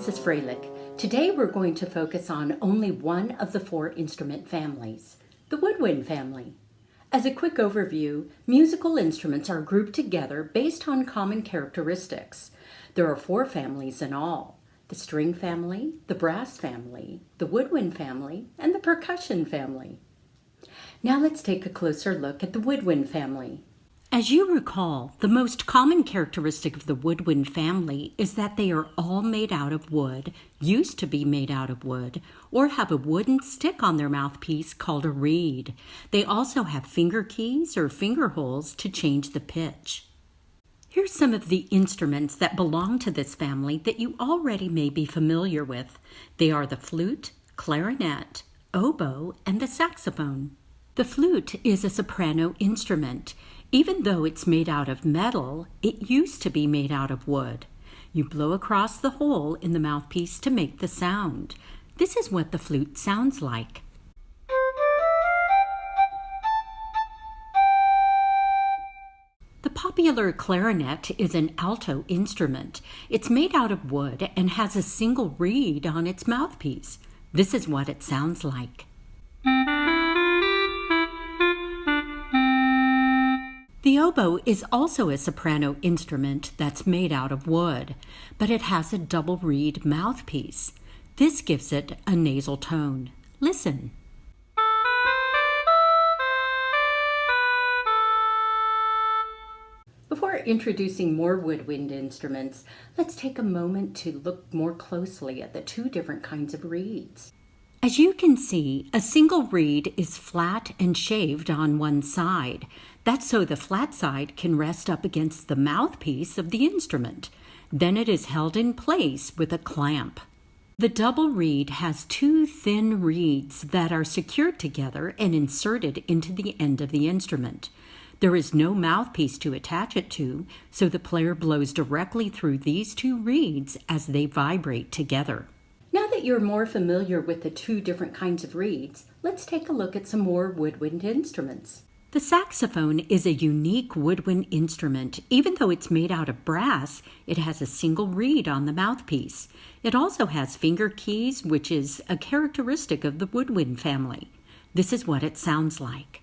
is Freilich. Today we're going to focus on only one of the four instrument families, the Woodwind family. As a quick overview, musical instruments are grouped together based on common characteristics. There are four families in all: the string family, the brass family, the woodwind family, and the percussion family. Now let's take a closer look at the woodwind family. As you recall, the most common characteristic of the woodwind family is that they are all made out of wood, used to be made out of wood, or have a wooden stick on their mouthpiece called a reed. They also have finger keys or finger holes to change the pitch. Here's some of the instruments that belong to this family that you already may be familiar with. They are the flute, clarinet, oboe, and the saxophone. The flute is a soprano instrument. Even though it's made out of metal, it used to be made out of wood. You blow across the hole in the mouthpiece to make the sound. This is what the flute sounds like. The popular clarinet is an alto instrument. It's made out of wood and has a single reed on its mouthpiece. This is what it sounds like. The oboe is also a soprano instrument that's made out of wood, but it has a double reed mouthpiece. This gives it a nasal tone. Listen. Before introducing more woodwind instruments, let's take a moment to look more closely at the two different kinds of reeds. As you can see, a single reed is flat and shaved on one side. That's so the flat side can rest up against the mouthpiece of the instrument. Then it is held in place with a clamp. The double reed has two thin reeds that are secured together and inserted into the end of the instrument. There is no mouthpiece to attach it to, so the player blows directly through these two reeds as they vibrate together. Now that you're more familiar with the two different kinds of reeds, let's take a look at some more woodwind instruments. The saxophone is a unique woodwind instrument. Even though it's made out of brass, it has a single reed on the mouthpiece. It also has finger keys, which is a characteristic of the woodwind family. This is what it sounds like.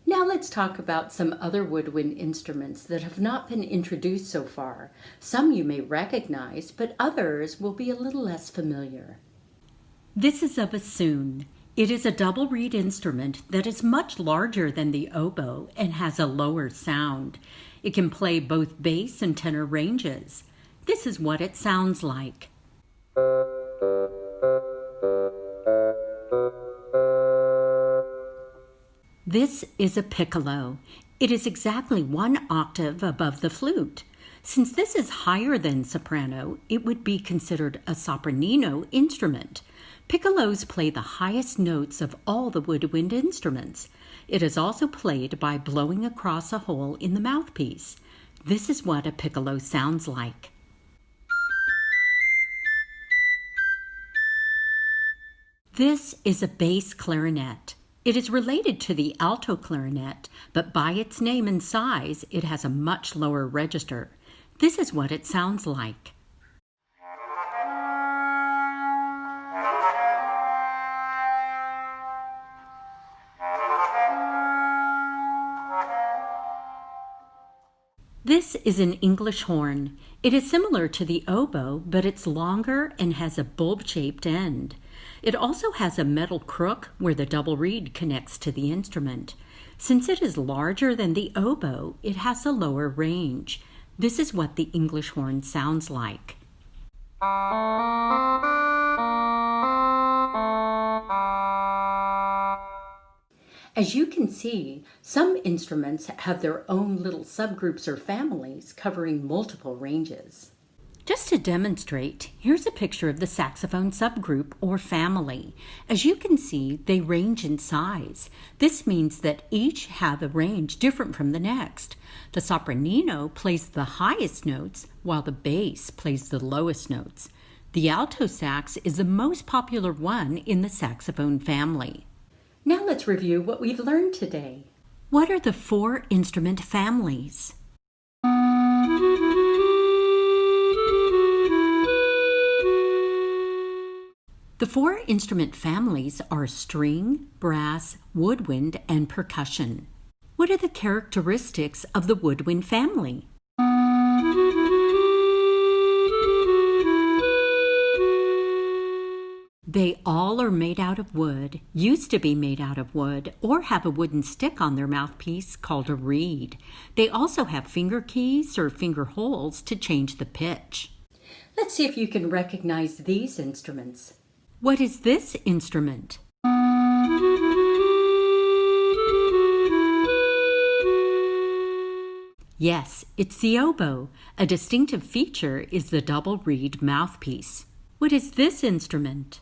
Now let's talk about some other woodwind instruments that have not been introduced so far. Some you may recognize, but others will be a little less familiar. This is a bassoon. It is a double reed instrument that is much larger than the oboe and has a lower sound. It can play both bass and tenor ranges. This is what it sounds like. This is a piccolo. It is exactly one octave above the flute. Since this is higher than soprano, it would be considered a sopranino instrument. Piccolos play the highest notes of all the woodwind instruments. It is also played by blowing across a hole in the mouthpiece. This is what a piccolo sounds like. This is a bass clarinet. It is related to the alto clarinet, but by its name and size, it has a much lower register. This is what it sounds like. This is an English horn. It is similar to the oboe, but it's longer and has a bulb-shaped end. It also has a metal crook where the double reed connects to the instrument. Since it is larger than the oboe, it has a lower range. This is what the English horn sounds like. As you can see, some instruments have their own little subgroups or families covering multiple ranges. Just to demonstrate, here's a picture of the saxophone subgroup or family. As you can see, they range in size. This means that each have a range different from the next. The sopranino plays the highest notes, while the bass plays the lowest notes. The alto sax is the most popular one in the saxophone family. Now let's review what we've learned today. What are the four instrument families? The four instrument families are string, brass, woodwind, and percussion. What are the characteristics of the woodwind family? They all are made out of wood, used to be made out of wood, or have a wooden stick on their mouthpiece called a reed. They also have finger keys or finger holes to change the pitch. Let's see if you can recognize these instruments. What is this instrument? Yes, it's the oboe. A distinctive feature is the double reed mouthpiece. What is this instrument?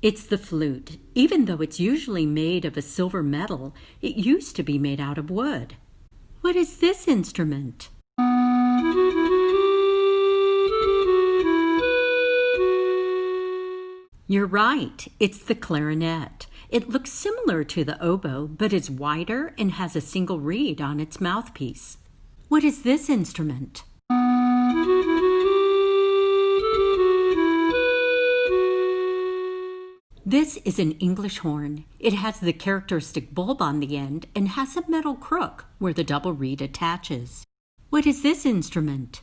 It's the flute. Even though it's usually made of a silver metal, it used to be made out of wood. What is this instrument? You're right, it's the clarinet. It looks similar to the oboe, but is wider and has a single reed on its mouthpiece. What is this instrument? This is an English horn. It has the characteristic bulb on the end and has a metal crook where the double reed attaches. What is this instrument?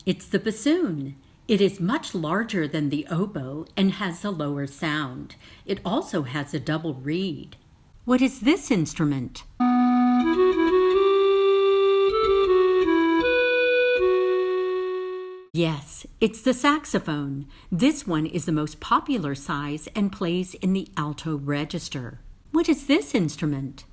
It's the bassoon. It is much larger than the oboe and has a lower sound. It also has a double reed. What is this instrument? Yes, it's the saxophone. This one is the most popular size and plays in the alto register. What is this instrument?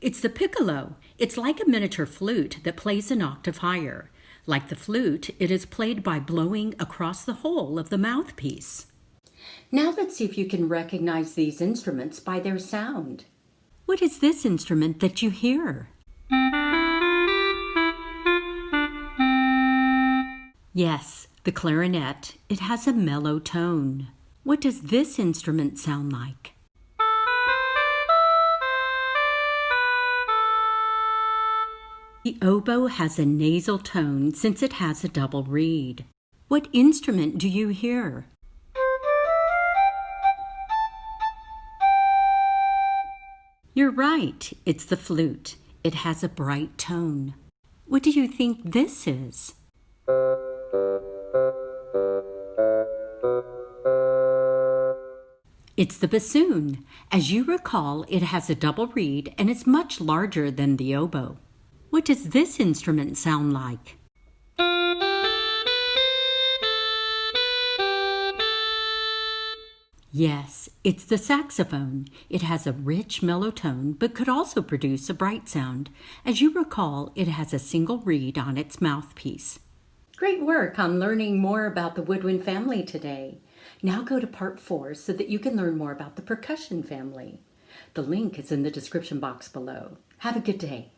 It's the piccolo. It's like a miniature flute that plays an octave higher. Like the flute, it is played by blowing across the hole of the mouthpiece. Now let's see if you can recognize these instruments by their sound. What is this instrument that you hear? Yes, the clarinet. It has a mellow tone. What does this instrument sound like? The oboe has a nasal tone since it has a double reed. What instrument do you hear? You're right, it's the flute. It has a bright tone. What do you think this is? It's the bassoon. As you recall, it has a double reed and is much larger than the oboe. What does this instrument sound like? Yes, it's the saxophone. It has a rich mellow tone but could also produce a bright sound. As you recall, it has a single reed on its mouthpiece. Great work on learning more about the woodwind family today. Now go to part 4 so that you can learn more about the percussion family. The link is in the description box below. Have a good day.